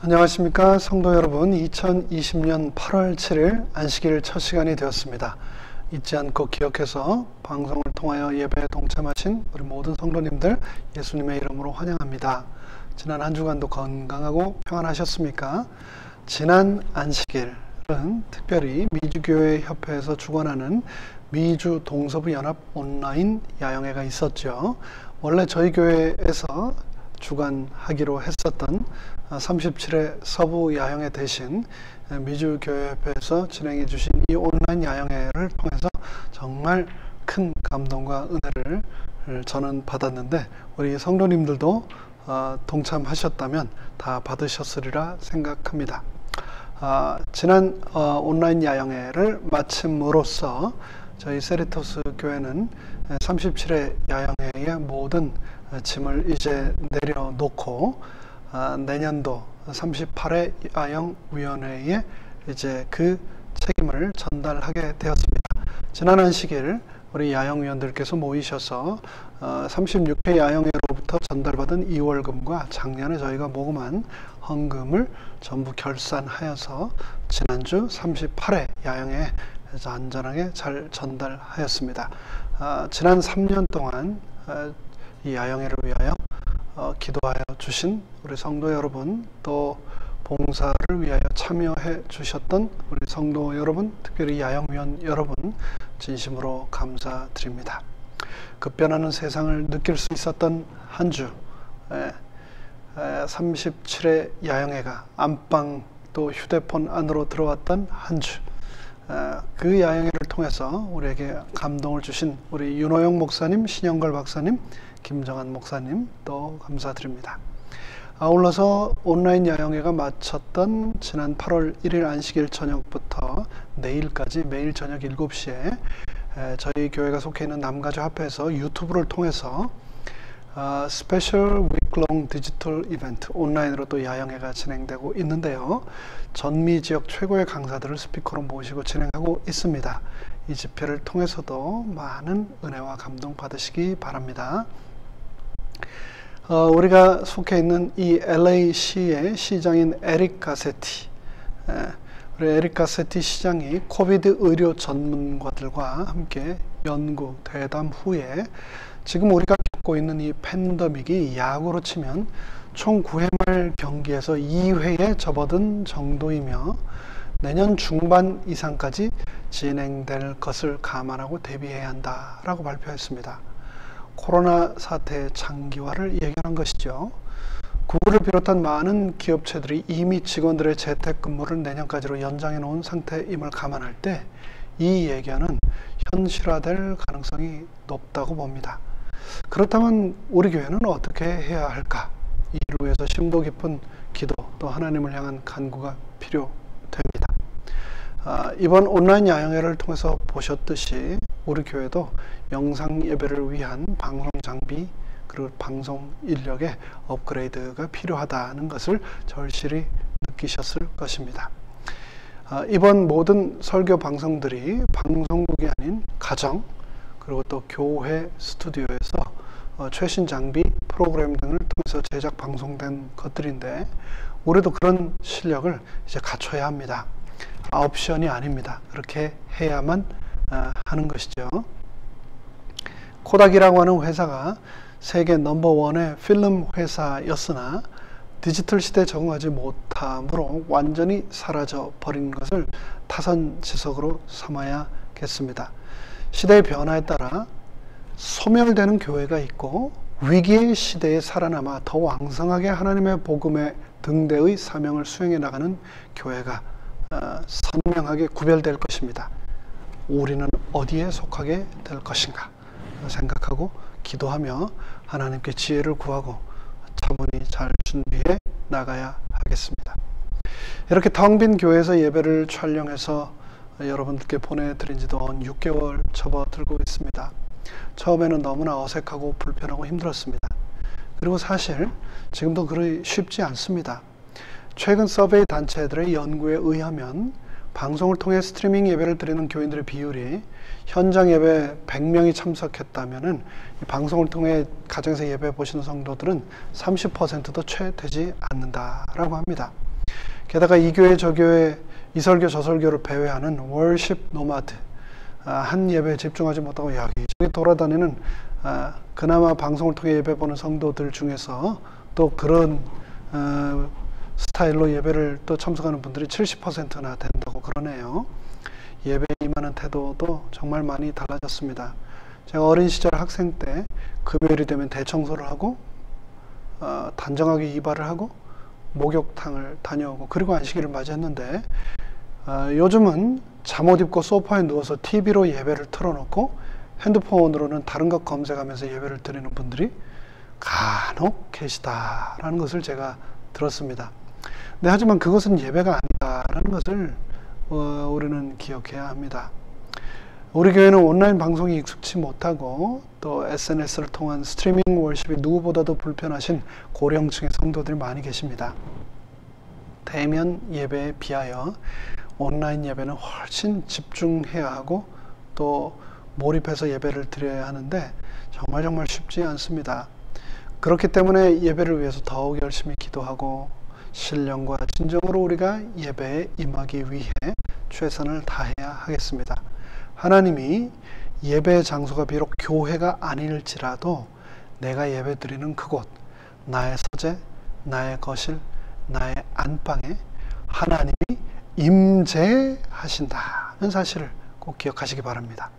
안녕하십니까 성도 여러분. 2020년 8월 7일 안식일 첫 시간이 되었습니다. 잊지 않고 기억해서 방송을 통하여 예배에 동참하신 우리 모든 성도님들 예수님의 이름으로 환영합니다. 지난 한 주간도 건강하고 평안하셨습니까? 지난 안식일은 특별히 미주교회협회에서 주관하는 미주 동서부 연합 온라인 야영회가 있었죠. 원래 저희 교회에서 주관하기로 했었던 37회 서부 야영회 대신 미주교회협회에서 진행해 주신 이 온라인 야영회를 통해서 정말 큰 감동과 은혜를 저는 받았는데, 우리 성도님들도 동참하셨다면 다 받으셨으리라 생각합니다. 지난 온라인 야영회를 마침으로써 저희 세리토스 교회는 37회 야영회의 모든 짐을 이제 내려놓고 내년도 38회 야영위원회에 이제 그 책임을 전달하게 되었습니다. 지난 안식일 우리 야영위원들께서 모이셔서 36회 야영회로부터 전달받은 2월금과 작년에 저희가 모금한 헌금을 전부 결산하여서 지난주 38회 야영회에 안전하게 잘 전달하였습니다. 지난 3년 동안 이 야영회를 위하여 기도하여 주신 우리 성도 여러분, 또 봉사를 위하여 참여해 주셨던 우리 성도 여러분, 특별히 야영위원 여러분, 진심으로 감사드립니다. 급변하는 세상을 느낄 수 있었던 한 주, 37회 야영회가 안방 또 휴대폰 안으로 들어왔던 한 주, 그 야영회를 통해서 우리에게 감동을 주신 우리 윤호영 목사님, 신영걸 박사님, 김정한 목사님 또 감사드립니다. 아울러서 온라인 야영회가 마쳤던 지난 8월 1일 안식일 저녁부터 내일까지 매일 저녁 7시에 저희 교회가 속해 있는 남가주 합회에서 유튜브를 통해서 스페셜 위클롱 디지털 이벤트 온라인으로 또 야영회가 진행되고 있는데요. 전미 지역 최고의 강사들을 스피커로 모시고 진행하고 있습니다. 이 집회를 통해서도 많은 은혜와 감동 받으시기 바랍니다. 우리가 속해 있는 이 LA시의 시장인 에릭 가세티, 우리 에릭 가세티 시장이 코비드 의료 전문가들과 함께 연구 대담 후에 지금 우리가 겪고 있는 이 팬데믹이 야구로 치면 총 9회 말 경기에서 2회에 접어든 정도이며 내년 중반 이상까지 진행될 것을 감안하고 대비해야 한다라고 발표했습니다. 코로나 사태의 장기화를 예견한 것이죠. 구글을 비롯한 많은 기업체들이 이미 직원들의 재택근무를 내년까지로 연장해 놓은 상태임을 감안할 때 이 예견은 현실화될 가능성이 높다고 봅니다. 그렇다면 우리 교회는 어떻게 해야 할까? 이를 위해서 심도 깊은 기도 또 하나님을 향한 간구가 필요됩니다. 이번 온라인 야영회를 통해서 보셨듯이 우리 교회도 영상 예배를 위한 방송 장비 그리고 방송 인력의 업그레이드가 필요하다는 것을 절실히 느끼셨을 것입니다. 이번 모든 설교 방송들이 방송국이 아닌 가정 그리고 또 교회 스튜디오에서 최신 장비, 프로그램 등을 통해서 제작 방송된 것들인데 우리도 그런 실력을 이제 갖춰야 합니다. 옵션이 아닙니다. 그렇게 해야만 하는 것이죠. 코닥이라고 하는 회사가 세계 넘버원의 필름 회사였으나 디지털 시대에 적응하지 못함으로 완전히 사라져 버린 것을 타선지석으로 삼아야겠습니다. 시대의 변화에 따라 소멸되는 교회가 있고 위기의 시대에 살아남아 더 왕성하게 하나님의 복음의 등대의 사명을 수행해 나가는 교회가 선명하게 구별될 것입니다. 우리는 어디에 속하게 될 것인가 생각하고 기도하며 하나님께 지혜를 구하고 차분히 잘 준비해 나가야 하겠습니다. 이렇게 텅 빈 교회에서 예배를 촬영해서 여러분들께 보내드린 지도 6개월 접어들고 있습니다. 처음에는 너무나 어색하고 불편하고 힘들었습니다. 그리고 사실 지금도 그리 쉽지 않습니다. 최근 서베이 단체들의 연구에 의하면 방송을 통해 스트리밍 예배를 드리는 교인들의 비율이 현장 예배 100명이 참석했다면은 방송을 통해 가정에서 예배 보시는 성도들은 30%도 채 되지 않는다라고 합니다. 게다가 이 교회 저 교회 이 설교 저 설교를 배회하는 월십 노마드, 한 예배에 집중하지 못하고 여기저기 돌아다니는 그나마 방송을 통해 예배 보는 성도들 중에서 또 그런 스타일로 예배를 또 참석하는 분들이 70%나 된다고 그러네요. 예배에 임하는 태도도 정말 많이 달라졌습니다. 제가 어린 시절 학생 때 금요일이 되면 대청소를 하고 단정하게 이발을 하고 목욕탕을 다녀오고 그리고 안식일을 맞이했는데 요즘은 잠옷 입고 소파에 누워서 TV로 예배를 틀어놓고 핸드폰으로는 다른 것 검색하면서 예배를 드리는 분들이 간혹 계시다라는 것을 제가 들었습니다. 네, 하지만 그것은 예배가 아니다라는 것을 우리는 기억해야 합니다. 우리 교회는 온라인 방송이 익숙치 못하고 또 SNS를 통한 스트리밍 월십이 누구보다도 불편하신 고령층의 성도들이 많이 계십니다. 대면 예배에 비하여 온라인 예배는 훨씬 집중해야 하고 또 몰입해서 예배를 드려야 하는데 정말 쉽지 않습니다. 그렇기 때문에 예배를 위해서 더욱 열심히 기도하고 신령과 진정으로 우리가 예배에 임하기 위해 최선을 다해야 하겠습니다. 하나님이 예배의 장소가 비록 교회가 아닐지라도 내가 예배 드리는 그곳, 나의 서재, 나의 거실, 나의 안방에 하나님이 임재하신다는 사실을 꼭 기억하시기 바랍니다.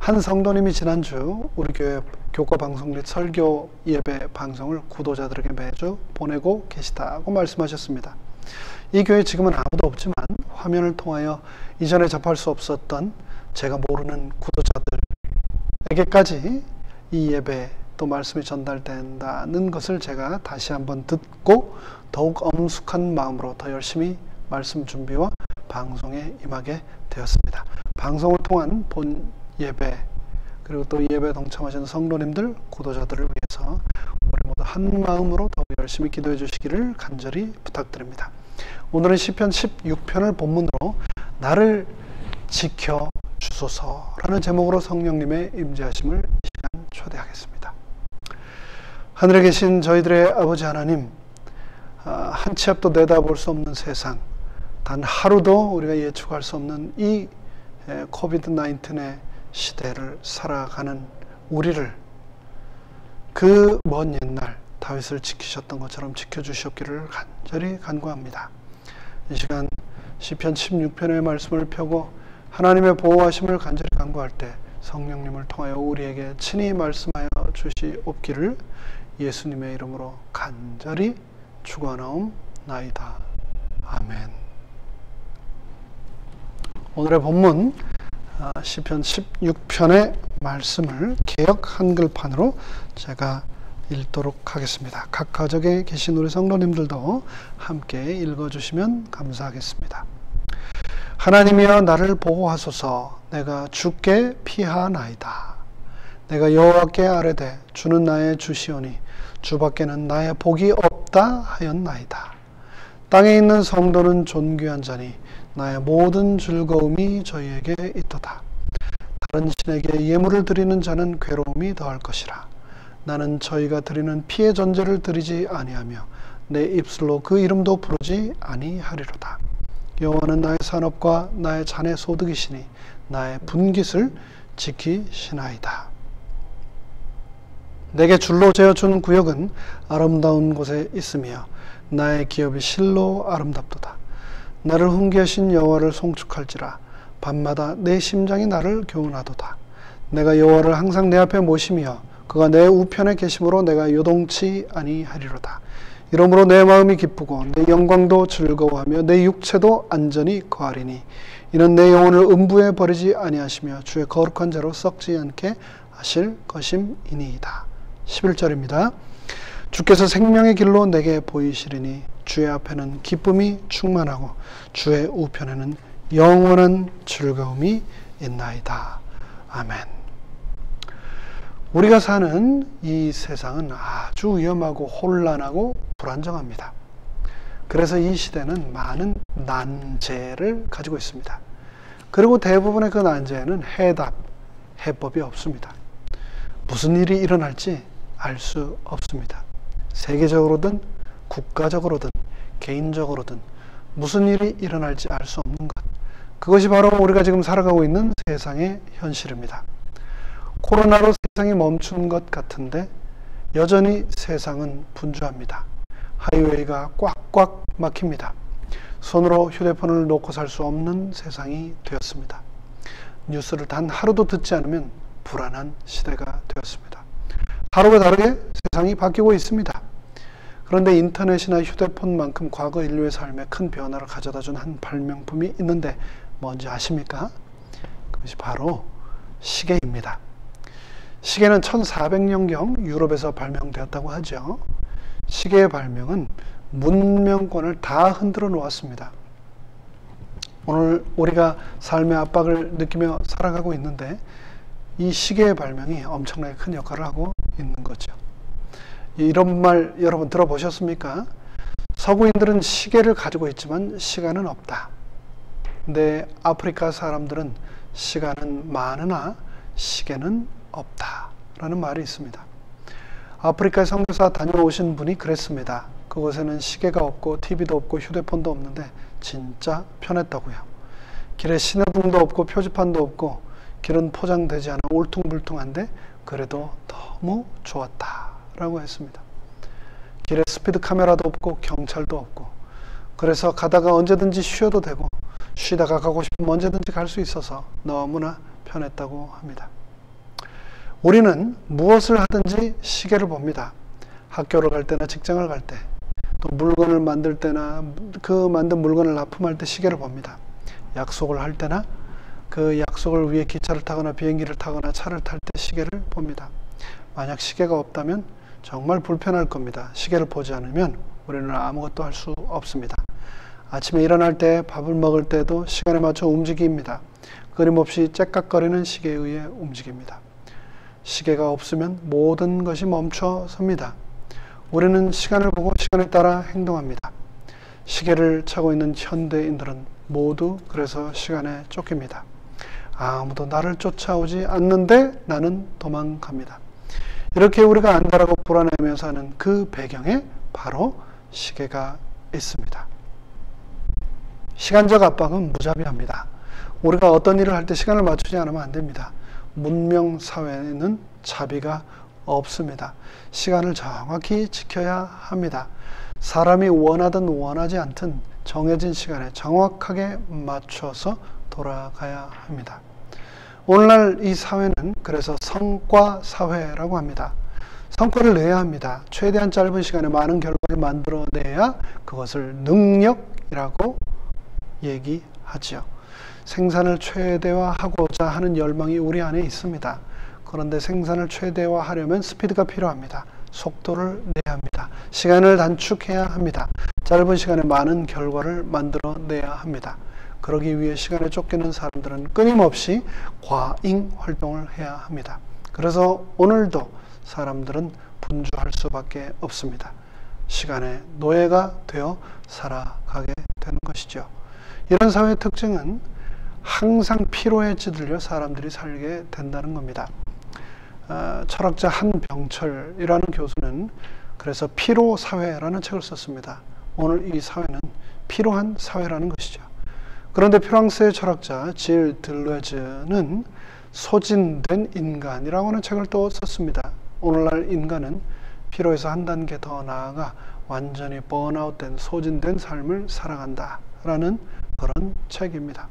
한 성도님이 지난주 우리 교회 교과 방송 및 설교 예배 방송을 구독자들에게 매주 보내고 계시다고 말씀하셨습니다. 이 교회 지금은 아무도 없지만 화면을 통하여 이전에 접할 수 없었던 제가 모르는 구독자들에게까지 이 예배 또 말씀이 전달된다는 것을 제가 다시 한번 듣고 더욱 엄숙한 마음으로 더 열심히 말씀 준비와 방송에 임하게 되었습니다. 방송을 통한 본 예배 그리고 또 예배 동참하시는 성도님들, 구독자들을 위해서 우리 모두 한 마음으로 더욱 열심히 기도해 주시기를 간절히 부탁드립니다. 오늘은 시편 16편을 본문으로 나를 지켜 주소서라는 제목으로 성령님의 임재하심을 이 시간 초대하겠습니다. 하늘에 계신 저희들의 아버지 하나님, 한 치 앞도 내다볼 수 없는 세상, 단 하루도 우리가 예측할 수 없는 이 코비드-19의 시대를 살아가는 우리를 그 먼 옛날 다윗을 지키셨던 것처럼 지켜주셨기를 간절히 간구합니다. 이 시간 시편 16편의 말씀을 펴고 하나님의 보호하심을 간절히 간구할 때 성령님을 통하여 우리에게 친히 말씀하여 주시옵기를 예수님의 이름으로 간절히 축원하옵나이다. 아멘. 오늘의 본문 시편 16편의 말씀을 개역 한글판으로 제가 읽도록 하겠습니다. 각 가정에 계신 우리 성도님들도 함께 읽어주시면 감사하겠습니다. 하나님이여 나를 보호하소서. 내가 주께 피하나이다. 내가 여호와께 아뢰되 주는 나의 주시오니 주밖에는 나의 복이 없다 하였나이다. 땅에 있는 성도는 존귀한 자니 나의 모든 즐거움이 저희에게 있도다. 다른 신에게 예물을 드리는 자는 괴로움이 더할 것이라. 나는 저희가 드리는 피의 전제를 드리지 아니하며 내 입술로 그 이름도 부르지 아니하리로다. 여호와는 나의 산업과 나의 잔의 소득이시니 나의 분깃을 지키시나이다. 내게 줄로 재어준 구역은 아름다운 곳에 있으며 나의 기업이 실로 아름답도다. 나를 훈계하신 여호와를 송축할지라. 밤마다 내 심장이 나를 교훈하도다. 내가 여호와를 항상 내 앞에 모시며 그가 내 우편에 계심으로 내가 요동치 아니하리로다. 이러므로 내 마음이 기쁘고 내 영광도 즐거워하며 내 육체도 안전히 거하리니 이는 내 영혼을 음부에 버리지 아니하시며 주의 거룩한 자로 썩지 않게 하실 것임이니이다. 11절입니다. 주께서 생명의 길로 내게 보이시리니 주의 앞에는 기쁨이 충만하고 주의 우편에는 영원한 즐거움이 있나이다. 아멘. 우리가 사는 이 세상은 아주 위험하고 혼란하고 불안정합니다. 그래서 이 시대는 많은 난제를 가지고 있습니다. 그리고 대부분의 그 난제에는 해법이 없습니다. 무슨 일이 일어날지 알 수 없습니다. 세계적으로든 국가적으로든 개인적으로든 무슨 일이 일어날지 알 수 없는 것. 그것이 바로 우리가 지금 살아가고 있는 세상의 현실입니다. 코로나로 세상이 멈춘 것 같은데 여전히 세상은 분주합니다. 하이웨이가 꽉꽉 막힙니다. 손으로 휴대폰을 놓고 살 수 없는 세상이 되었습니다. 뉴스를 단 하루도 듣지 않으면 불안한 시대가 되었습니다. 하루가 다르게 세상이 바뀌고 있습니다. 그런데 인터넷이나 휴대폰만큼 과거 인류의 삶에 큰 변화를 가져다 준 한 발명품이 있는데 뭔지 아십니까? 그것이 바로 시계입니다. 시계는 1400년경 유럽에서 발명되었다고 하죠. 시계의 발명은 문명권을 다 흔들어 놓았습니다. 오늘 우리가 삶의 압박을 느끼며 살아가고 있는데 이 시계의 발명이 엄청나게 큰 역할을 하고 있는 거죠. 이런 말 여러분 들어보셨습니까? 서구인들은 시계를 가지고 있지만 시간은 없다. 근데 아프리카 사람들은 시간은 많으나 시계는 없다 라는 말이 있습니다. 아프리카 선교사 다녀오신 분이 그랬습니다. 그곳에는 시계가 없고 TV도 없고 휴대폰도 없는데 진짜 편했다고요. 길에 신호등도 없고 표지판도 없고 길은 포장되지 않아 울퉁불퉁한데 그래도 너무 좋았다 라고 했습니다. 길에 스피드 카메라도 없고 경찰도 없고 그래서 가다가 언제든지 쉬어도 되고 쉬다가 가고 싶으면 언제든지 갈 수 있어서 너무나 편했다고 합니다. 우리는 무엇을 하든지 시계를 봅니다. 학교를 갈 때나 직장을 갈 때, 또 물건을 만들 때나 그 만든 물건을 납품할 때 시계를 봅니다. 약속을 할 때나 그 약속을 위해 기차를 타거나 비행기를 타거나 차를 탈 때 시계를 봅니다. 만약 시계가 없다면 정말 불편할 겁니다. 시계를 보지 않으면 우리는 아무것도 할 수 없습니다. 아침에 일어날 때, 밥을 먹을 때도 시간에 맞춰 움직입니다. 끊임없이 째깍거리는 시계에 의해 움직입니다. 시계가 없으면 모든 것이 멈춰 섭니다. 우리는 시간을 보고 시간에 따라 행동합니다. 시계를 차고 있는 현대인들은 모두 그래서 시간에 쫓깁니다. 아무도 나를 쫓아오지 않는데 나는 도망갑니다. 이렇게 우리가 안달하고 불안해하며 사는 그 배경에 바로 시계가 있습니다. 시간적 압박은 무자비합니다. 우리가 어떤 일을 할 때 시간을 맞추지 않으면 안 됩니다. 문명 사회에는 자비가 없습니다. 시간을 정확히 지켜야 합니다. 사람이 원하든 원하지 않든 정해진 시간에 정확하게 맞춰서 돌아가야 합니다. 오늘날 이 사회는 그래서 성과 사회라고 합니다. 성과를 내야 합니다. 최대한 짧은 시간에 많은 결과를 만들어내야 그것을 능력이라고 얘기하지요. 생산을 최대화하고자 하는 열망이 우리 안에 있습니다. 그런데 생산을 최대화하려면 스피드가 필요합니다. 속도를 내야 합니다. 시간을 단축해야 합니다. 짧은 시간에 많은 결과를 만들어내야 합니다. 그러기 위해 시간에 쫓기는 사람들은 끊임없이 과잉 활동을 해야 합니다. 그래서 오늘도 사람들은 분주할 수밖에 없습니다. 시간의 노예가 되어 살아가게 되는 것이죠. 이런 사회의 특징은 항상 피로에 찌들려 사람들이 살게 된다는 겁니다. 철학자 한병철이라는 교수는 그래서 피로사회라는 책을 썼습니다. 오늘 이 사회는 피로한 사회라는 것이죠. 그런데 프랑스의 철학자 질 들레즈는 소진된 인간이라고 하는 책을 또 썼습니다. 오늘날 인간은 피로에서 한 단계 더 나아가 완전히 번아웃된 소진된 삶을 살아간다 라는 그런 책입니다.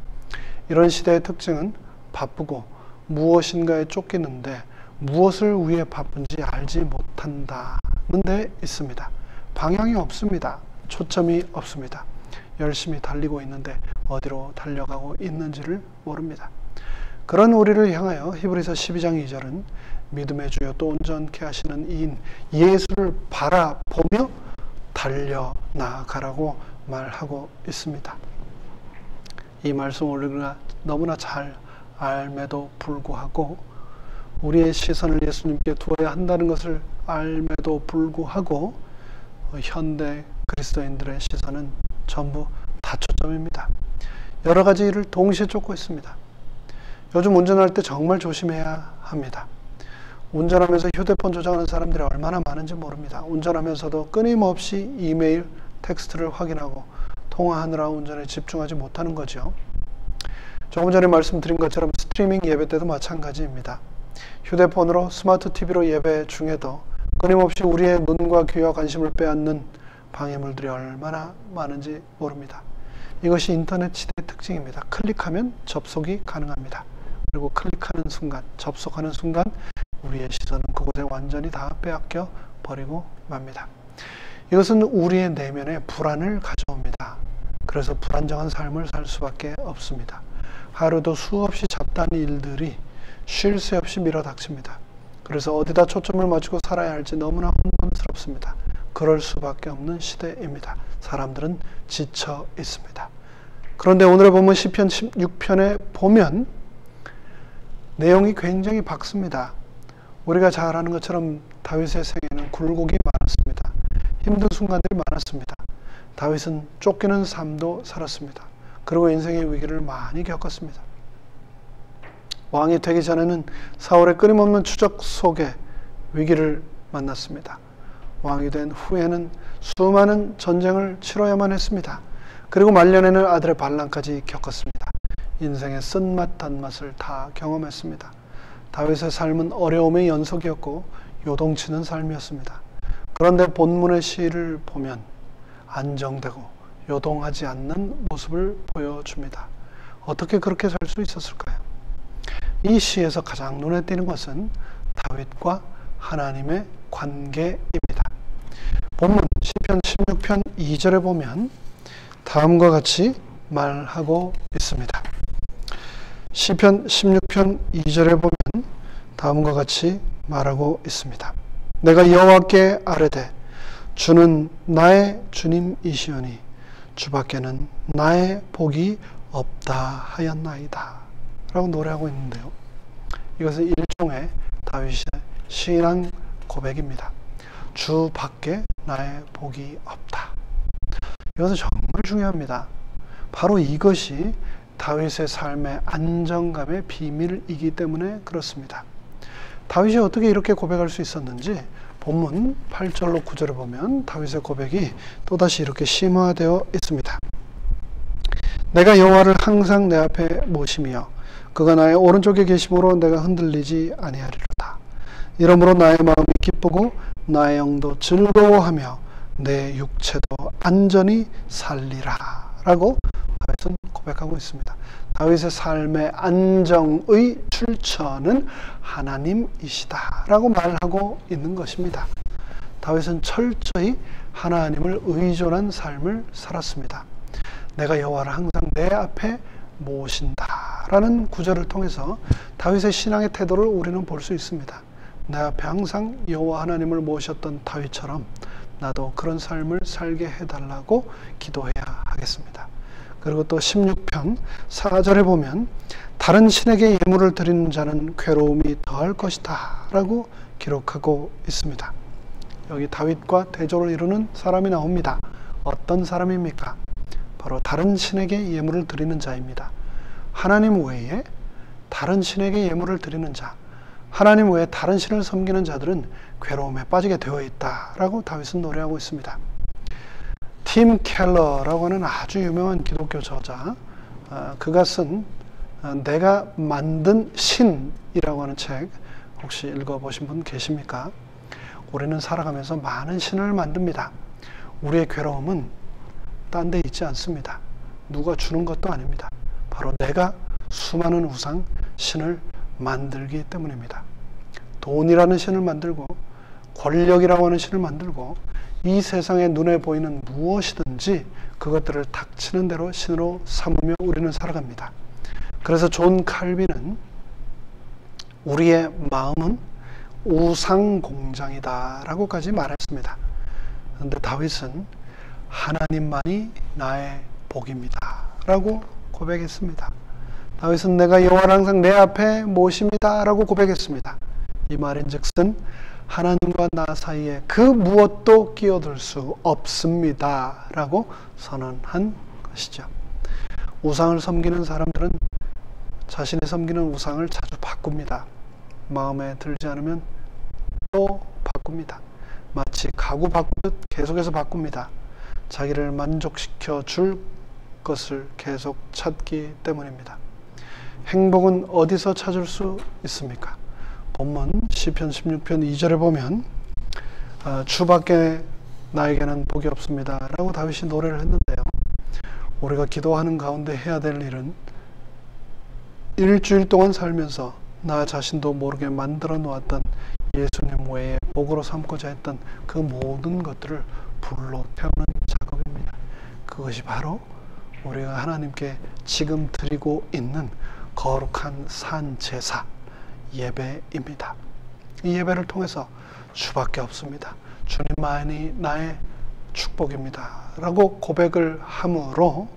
이런 시대의 특징은 바쁘고 무엇인가에 쫓기는데 무엇을 위해 바쁜지 알지 못한다는 데 있습니다. 방향이 없습니다. 초점이 없습니다. 열심히 달리고 있는데 어디로 달려가고 있는지를 모릅니다. 그런 우리를 향하여 히브리서 12장 2절은 믿음의 주여 또 온전케 하시는 이인 예수를 바라보며 달려나가라고 말하고 있습니다. 이 말씀을 우리가 너무나 잘 알매도 불구하고 우리의 시선을 예수님께 두어야 한다는 것을 알매도 불구하고 현대 그리스도인들의 시선은 전부 다초점입니다. 여러 가지 일을 동시에 쫓고 있습니다. 요즘 운전할 때 정말 조심해야 합니다. 운전하면서 휴대폰 조작하는 사람들이 얼마나 많은지 모릅니다. 운전하면서도 끊임없이 이메일, 텍스트를 확인하고 통화하느라 온전히 집중하지 못하는 거죠. 조금 전에 말씀드린 것처럼 스트리밍 예배 때도 마찬가지입니다. 휴대폰으로 스마트 TV로 예배 중에도 끊임없이 우리의 눈과 귀와 관심을 빼앗는 방해물들이 얼마나 많은지 모릅니다. 이것이 인터넷 시대의 특징입니다. 클릭하면 접속이 가능합니다. 그리고 클릭하는 순간, 접속하는 순간 우리의 시선은 그곳에 완전히 다 빼앗겨 버리고 맙니다. 이것은 우리의 내면에 불안을 가져옵니다. 그래서 불안정한 삶을 살 수밖에 없습니다. 하루도 수없이 잡다한 일들이 쉴 새 없이 밀어닥칩니다. 그래서 어디다 초점을 맞추고 살아야 할지 너무나 혼돈스럽습니다. 그럴 수밖에 없는 시대입니다. 사람들은 지쳐 있습니다. 그런데 오늘의 본문 시편 16편에 보면 내용이 굉장히 밝습니다. 우리가 잘 아는 것처럼 다윗의 생애는 굴곡이 많았습니다. 힘든 순간들이 많았습니다. 다윗은 쫓기는 삶도 살았습니다. 그리고 인생의 위기를 많이 겪었습니다. 왕이 되기 전에는 사울의 끊임없는 추적 속에 위기를 만났습니다. 왕이 된 후에는 수많은 전쟁을 치러야만 했습니다. 그리고 말년에는 아들의 반란까지 겪었습니다. 인생의 쓴맛 단맛을 다 경험했습니다. 다윗의 삶은 어려움의 연속이었고 요동치는 삶이었습니다. 그런데 본문의 시를 보면 안정되고 요동하지 않는 모습을 보여줍니다. 어떻게 그렇게 살 수 있었을까요? 이 시에서 가장 눈에 띄는 것은 다윗과 하나님의 관계입니다. 본문 시편 16편 2절에 보면 다음과 같이 말하고 있습니다. 시편 16편 2절에 보면 다음과 같이 말하고 있습니다. 내가 여호와께 아뢰되 주는 나의 주님이시오니 주밖에는 나의 복이 없다 하였나이다 라고 노래하고 있는데요. 이것은 일종의 다윗의 신앙 고백입니다. 주밖에 나의 복이 없다. 이것은 정말 중요합니다. 바로 이것이 다윗의 삶의 안정감의 비밀이기 때문에 그렇습니다. 다윗이 어떻게 이렇게 고백할 수 있었는지 본문 8절로 9절을 보면 다윗의 고백이 또다시 이렇게 심화되어 있습니다. 내가 여호와를 항상 내 앞에 모시며 그가 나의 오른쪽에 계심으로 내가 흔들리지 아니하리로다. 이러므로 나의 마음이 기쁘고 나의 영도 즐거워하며 내 육체도 안전히 살리라 라고 다윗은 고백하고 있습니다. 다윗의 삶의 안정의 출처는 하나님이시다 라고 말하고 있는 것입니다. 다윗은 철저히 하나님을 의존한 삶을 살았습니다. 내가 여호와를 항상 내 앞에 모신다 라는 구절을 통해서 다윗의 신앙의 태도를 우리는 볼 수 있습니다. 내 앞에 항상 여호와 하나님을 모셨던 다윗처럼 나도 그런 삶을 살게 해달라고 기도해야 하겠습니다. 그리고 또 16편 4절에 보면 다른 신에게 예물을 드리는 자는 괴로움이 더할 것이다 라고 기록하고 있습니다. 여기 다윗과 대조를 이루는 사람이 나옵니다. 어떤 사람입니까? 바로 다른 신에게 예물을 드리는 자입니다. 하나님 외에 다른 신에게 예물을 드리는 자, 하나님 외에 다른 신을 섬기는 자들은 괴로움에 빠지게 되어 있다라고 다윗은 노래하고 있습니다. 팀 켈러라고 하는 아주 유명한 기독교 저자, 그가 쓴 내가 만든 신이라고 하는 책 혹시 읽어보신 분 계십니까? 우리는 살아가면서 많은 신을 만듭니다. 우리의 괴로움은 딴 데 있지 않습니다. 누가 주는 것도 아닙니다. 바로 내가 수많은 우상, 신을 만들기 때문입니다. 돈이라는 신을 만들고 권력이라고 하는 신을 만들고 이 세상에 눈에 보이는 무엇이든지 그것들을 닥치는 대로 신으로 삼으며 우리는 살아갑니다. 그래서 존 칼빈은 우리의 마음은 우상 공장이다 라고까지 말했습니다. 그런데 다윗은 하나님만이 나의 복입니다 라고 고백했습니다. 다윗은 내가 여호와를 항상 내 앞에 모십니다 라고 고백했습니다. 이 말인즉슨 하나님과 나 사이에 그 무엇도 끼어들 수 없습니다 라고 선언한 것이죠. 우상을 섬기는 사람들은 자신이 섬기는 우상을 자주 바꿉니다. 마음에 들지 않으면 또 바꿉니다. 마치 가구 바꾸듯 계속해서 바꿉니다. 자기를 만족시켜 줄 것을 계속 찾기 때문입니다. 행복은 어디서 찾을 수 있습니까? 본문 시편 16편 2절에 보면 주밖에 나에게는 복이 없습니다 라고 다윗이 노래를 했는데요. 우리가 기도하는 가운데 해야 될 일은 일주일 동안 살면서 나 자신도 모르게 만들어 놓았던 예수님 외에 복으로 삼고자 했던 그 모든 것들을 불로 태우는 작업입니다. 그것이 바로 우리가 하나님께 지금 드리고 있는 거룩한 산제사 예배입니다. 이 예배를 통해서 주밖에 없습니다. 주님만이 나의 축복입니다 라고 고백을 함으로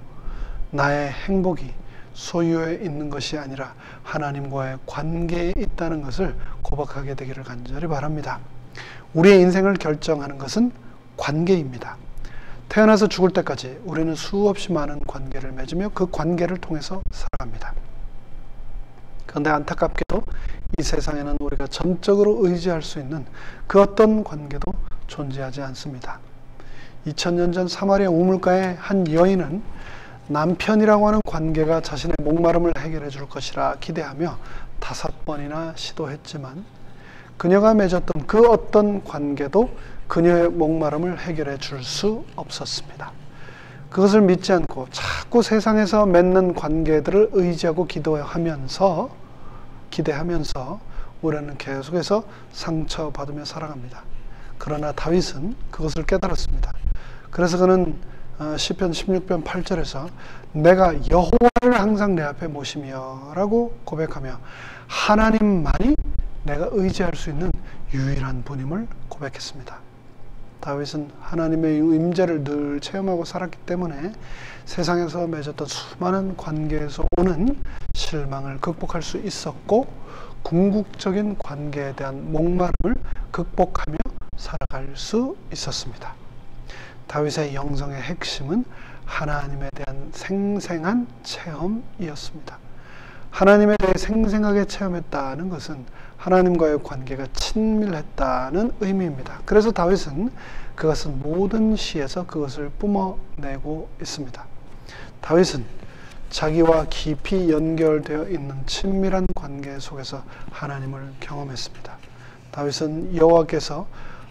나의 행복이 소유에 있는 것이 아니라 하나님과의 관계에 있다는 것을 고백하게 되기를 간절히 바랍니다. 우리의 인생을 결정하는 것은 관계입니다. 태어나서 죽을 때까지 우리는 수없이 많은 관계를 맺으며 그 관계를 통해서 살아갑니다. 그런데 안타깝게도 이 세상에는 우리가 전적으로 의지할 수 있는 그 어떤 관계도 존재하지 않습니다. 2000년 전 사마리아 우물가의 한 여인은 남편이라고 하는 관계가 자신의 목마름을 해결해 줄 것이라 기대하며 5번이나 시도했지만 그녀가 맺었던 그 어떤 관계도 그녀의 목마름을 해결해 줄 수 없었습니다. 그것을 믿지 않고 자꾸 세상에서 맺는 관계들을 의지하고 기대하면서 우리는 계속해서 상처받으며 살아갑니다. 그러나 다윗은 그것을 깨달았습니다. 그래서 그는 시편 16편 8절에서 내가 여호와를 항상 내 앞에 모시며 라고 고백하며 하나님만이 내가 의지할 수 있는 유일한 분임을 고백했습니다. 다윗은 하나님의 임재를 늘 체험하고 살았기 때문에 세상에서 맺었던 수많은 관계에서 오는 실망을 극복할 수 있었고 궁극적인 관계에 대한 목마름을 극복하며 살아갈 수 있었습니다. 다윗의 영성의 핵심은 하나님에 대한 생생한 체험이었습니다. 하나님에 대해 생생하게 체험했다는 것은 하나님과의 관계가 친밀했다는 의미입니다. 그래서 다윗은 그것은 모든 시에서 그것을 뿜어내고 있습니다. 다윗은 자기와 깊이 연결되어 있는 친밀한 관계 속에서 하나님을 경험했습니다. 다윗은 여호와께서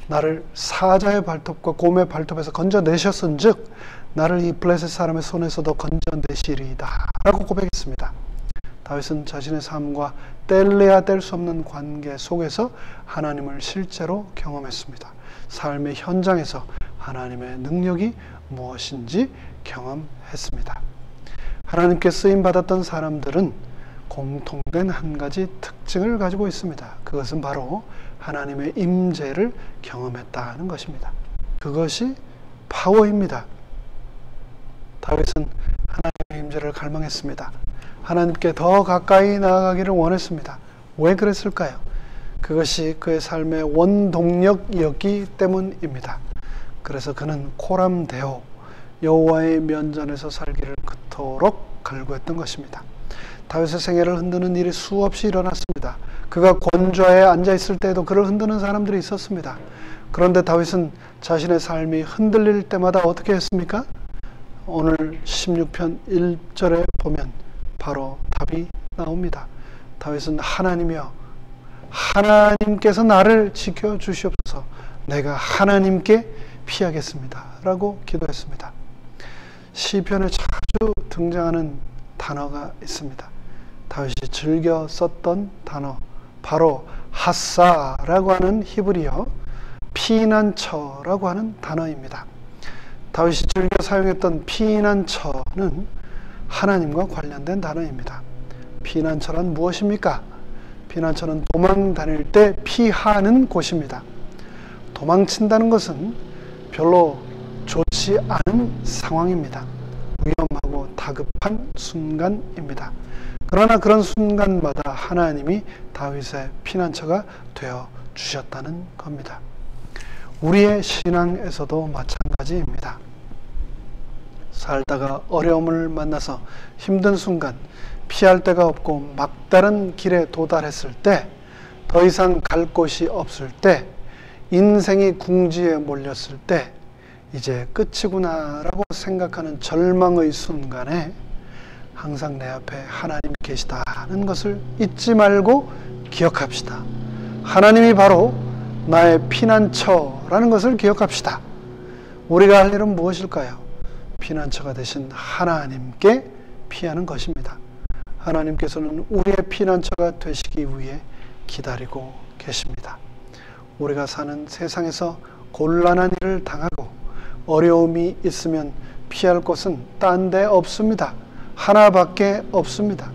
나를 사자의 발톱과 곰의 발톱에서 건져내셨은즉 나를 이 블레셋 사람의 손에서도 건져내시리이다 라고 고백했습니다. 다윗은 자신의 삶과 뗄래야 뗄 수 없는 관계 속에서 하나님을 실제로 경험했습니다. 삶의 현장에서 하나님의 능력이 무엇인지 경험했습니다. 하나님께 쓰임받았던 사람들은 공통된 한 가지 특징을 가지고 있습니다. 그것은 바로 하나님의 임재를 경험했다는 것입니다. 그것이 파워입니다. 다윗은 하나님의 임재를 갈망했습니다. 하나님께 더 가까이 나아가기를 원했습니다. 왜 그랬을까요? 그것이 그의 삶의 원동력이었기 때문입니다. 그래서 그는 코람데오 여호와의 면전에서 살기를 그토록 갈구했던 것입니다. 다윗의 생애를 흔드는 일이 수없이 일어났습니다. 그가 권좌에 앉아있을 때에도 그를 흔드는 사람들이 있었습니다. 그런데 다윗은 자신의 삶이 흔들릴 때마다 어떻게 했습니까? 오늘 16편 1절에 보면 바로 답이 나옵니다. 다윗은 하나님이여 하나님께서 나를 지켜주시옵소서 내가 하나님께 피하겠습니다 라고 기도했습니다. 시편에 자주 등장하는 단어가 있습니다. 다윗이 즐겨 썼던 단어 바로 하사라고 하는 히브리어 피난처라고 하는 단어입니다. 다윗이 즐겨 사용했던 피난처는 하나님과 관련된 단어입니다. 피난처란 무엇입니까? 피난처는 도망 다닐 때 피하는 곳입니다. 도망친다는 것은 별로 좋지 않은 상황입니다. 위험하고 다급한 순간입니다. 그러나 그런 순간마다 하나님이 다윗의 피난처가 되어 주셨다는 겁니다. 우리의 신앙에서도 마찬가지입니다. 살다가 어려움을 만나서 힘든 순간 피할 데가 없고 막다른 길에 도달했을 때 더 이상 갈 곳이 없을 때 인생이 궁지에 몰렸을 때 이제 끝이구나 라고 생각하는 절망의 순간에 항상 내 앞에 하나님이 계시다는 것을 잊지 말고 기억합시다. 하나님이 바로 나의 피난처라는 것을 기억합시다. 우리가 할 일은 무엇일까요? 피난처가 되신 하나님께 피하는 것입니다. 하나님께서는 우리의 피난처가 되시기 위해 기다리고 계십니다. 우리가 사는 세상에서 곤란한 일을 당하고 어려움이 있으면 피할 곳은 딴 데 없습니다. 하나밖에 없습니다.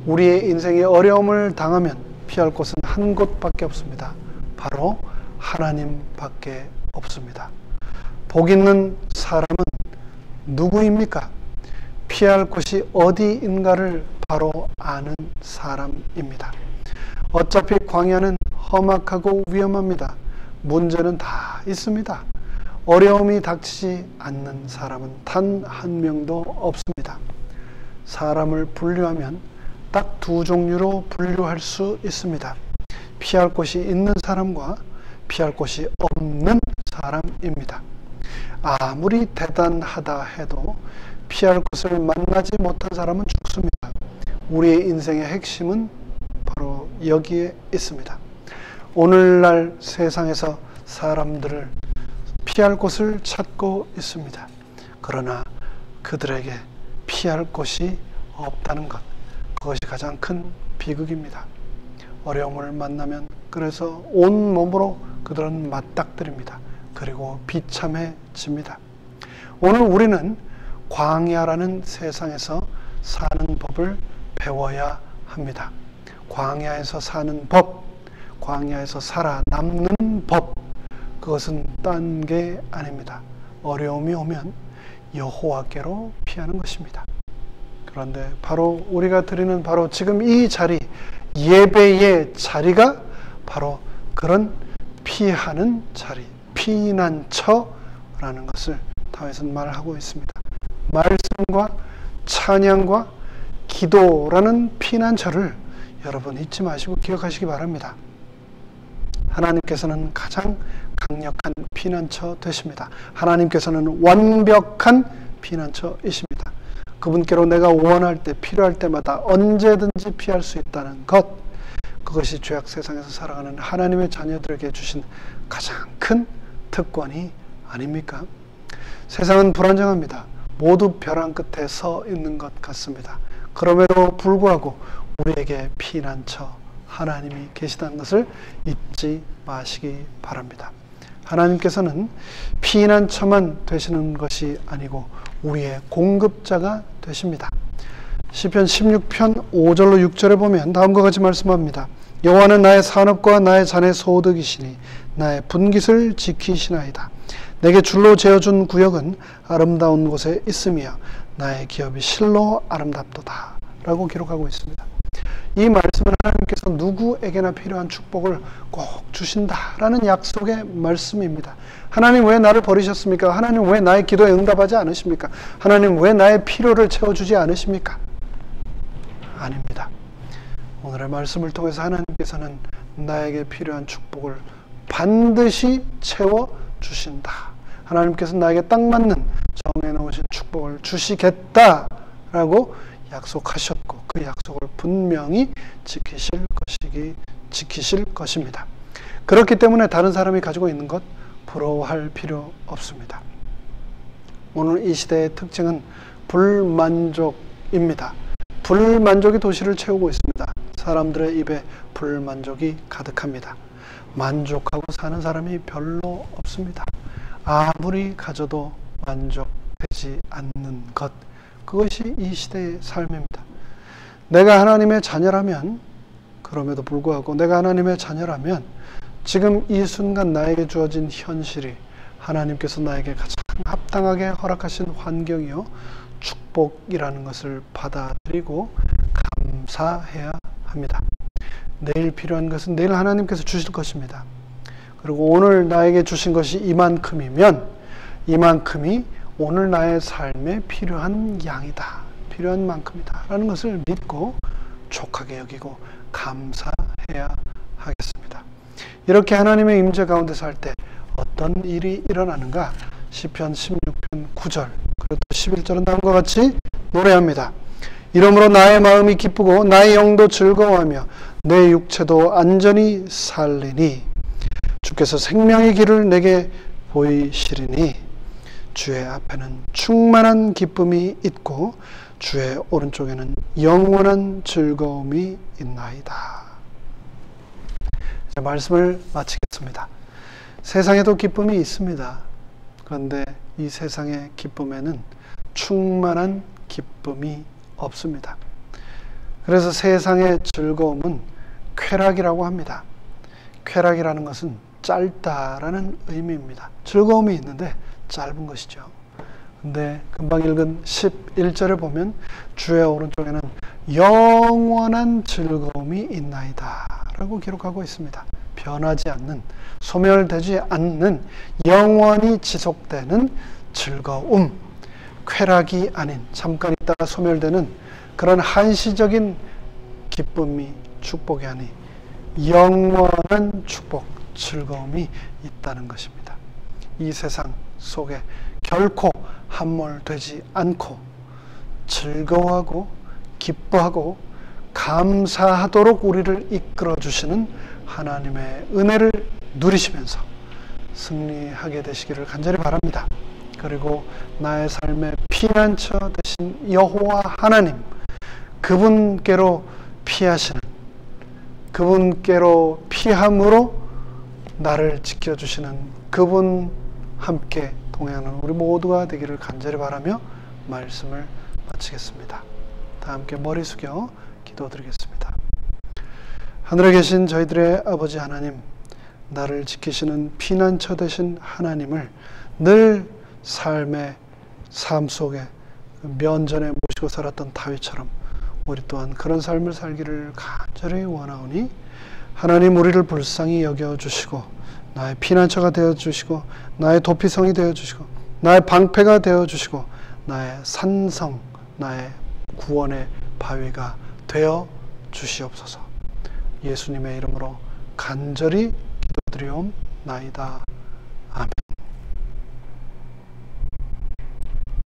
우리의 인생에 어려움을 당하면 피할 곳은 한 곳밖에 없습니다. 바로 하나님밖에 없습니다. 복 있는 사람은 누구입니까? 피할 곳이 어디인가를 바로 아는 사람입니다. 어차피 광야는 험악하고 위험합니다. 문제는 다 있습니다. 어려움이 닥치지 않는 사람은 단 한 명도 없습니다. 사람을 분류하면 딱 두 종류로 분류할 수 있습니다. 피할 곳이 있는 사람과 피할 곳이 없는 사람입니다. 아무리 대단하다 해도 피할 곳을 만나지 못한 사람은 죽습니다. 우리의 인생의 핵심은 바로 여기에 있습니다. 오늘날 세상에서 사람들을 피할 곳을 찾고 있습니다. 그러나 그들에게 피할 곳이 없다는 것, 그것이 가장 큰 비극입니다. 어려움을 만나면 그래서 온 몸으로 그들은 맞닥뜨립니다. 그리고 비참해집니다. 오늘 우리는 광야라는 세상에서 사는 법을 배워야 합니다. 광야에서 사는 법, 광야에서 살아남는 법, 그것은 딴 게 아닙니다. 어려움이 오면 여호와께로 피하는 것입니다. 그런데 바로 우리가 드리는 바로 지금 이 자리, 예배의 자리가 바로 그런 피하는 자리, 피난처라는 것을 다윗은 말하고 있습니다. 말씀과 찬양과 기도라는 피난처를 여러분 잊지 마시고 기억하시기 바랍니다. 하나님께서는 가장 강력한 피난처 되십니다. 하나님께서는 완벽한 피난처이십니다. 그분께로 내가 원할 때, 필요할 때마다 언제든지 피할 수 있다는 것, 그것이 죄악 세상에서 살아가는 하나님의 자녀들에게 주신 가장 큰 특권이 아닙니까? 세상은 불안정합니다. 모두 벼랑 끝에 서 있는 것 같습니다. 그럼에도 불구하고 우리에게 피난처 하나님이 계시다는 것을 잊지 마시기 바랍니다. 하나님께서는 피난처만 되시는 것이 아니고 우리의 공급자가 되십니다. 시편 16편 5절로 6절에 보면 다음과 같이 말씀합니다. 여호와는 나의 산업과 나의 잔의 소득이시니 나의 분깃을 지키시나이다. 내게 줄로 재어준 구역은 아름다운 곳에 있으며 나의 기업이 실로 아름답도다 라고 기록하고 있습니다. 이 말씀은 하나님께서 누구에게나 필요한 축복을 꼭 주신다라는 약속의 말씀입니다. 하나님 왜 나를 버리셨습니까? 하나님 왜 나의 기도에 응답하지 않으십니까? 하나님 왜 나의 필요를 채워주지 않으십니까? 아닙니다. 오늘의 말씀을 통해서 하나님께서는 나에게 필요한 축복을 반드시 채워주신다. 하나님께서 나에게 딱 맞는 정해놓으신 축복을 주시겠다라고 약속하셨고 그 약속을 분명히 지키실 것입니다. 그렇기 때문에 다른 사람이 가지고 있는 것 부러워할 필요 없습니다. 오늘 이 시대의 특징은 불만족입니다. 불만족이 도시를 채우고 있습니다. 사람들의 입에 불만족이 가득합니다. 만족하고 사는 사람이 별로 없습니다. 아무리 가져도 만족되지 않는 것, 그것이 이 시대의 삶입니다. 내가 하나님의 자녀라면, 그럼에도 불구하고 내가 하나님의 자녀라면 지금 이 순간 나에게 주어진 현실이 하나님께서 나에게 가장 합당하게 허락하신 환경이요 축복이라는 것을 받아들이고 감사해야 합니다. 내일 필요한 것은 내일 하나님께서 주실 것입니다. 그리고 오늘 나에게 주신 것이 이만큼이면 이만큼이 오늘 나의 삶에 필요한 양이다, 필요한 만큼이다 라는 것을 믿고 족하게 여기고 감사해야 하겠습니다. 이렇게 하나님의 임재 가운데 살 때 어떤 일이 일어나는가? 시편 16편 9절 그리고 11절은 다음과 같이 노래합니다. 이러므로 나의 마음이 기쁘고 나의 영도 즐거워하며 내 육체도 안전히 살리니 주께서 생명의 길을 내게 보이시리니 주의 앞에는 충만한 기쁨이 있고 주의 오른쪽에는 영원한 즐거움이 있나이다. 자, 말씀을 마치겠습니다. 세상에도 기쁨이 있습니다. 그런데 이 세상의 기쁨에는 충만한 기쁨이 없습니다. 그래서 세상의 즐거움은 쾌락이라고 합니다. 쾌락이라는 것은 짧다라는 의미입니다. 즐거움이 있는데 짧은 것이죠. 근데 금방 읽은 11절을 보면 주의 오른쪽에는 영원한 즐거움이 있나이다 라고 기록하고 있습니다. 변하지 않는, 소멸되지 않는, 영원히 지속되는 즐거움, 쾌락이 아닌 잠깐 있다가 소멸되는 그런 한시적인 기쁨이 축복이 아닌 영원한 축복, 즐거움이 있다는 것입니다. 이 세상 속에 결코 함몰되지 않고 즐거워하고 기뻐하고 감사하도록 우리를 이끌어 주시는 하나님의 은혜를 누리시면서 승리하게 되시기를 간절히 바랍니다. 그리고 나의 삶의 피난처 되신 여호와 하나님, 그분께로 피하시는, 그분께로 피함으로 나를 지켜주시는 그분 함께 동행하는 우리 모두가 되기를 간절히 바라며 말씀을 마치겠습니다. 다 함께 머리 숙여 기도드리겠습니다. 하늘에 계신 저희들의 아버지 하나님, 나를 지키시는 피난처 되신 하나님을 늘 삶의 삶 속에 면전에 모시고 살았던 다윗처럼 우리 또한 그런 삶을 살기를 간절히 원하오니 하나님 우리를 불쌍히 여겨주시고 나의 피난처가 되어주시고 나의 도피성이 되어주시고 나의 방패가 되어주시고 나의 산성, 나의 구원의 바위가 되어 주시옵소서. 예수님의 이름으로 간절히 기도드리옵나이다.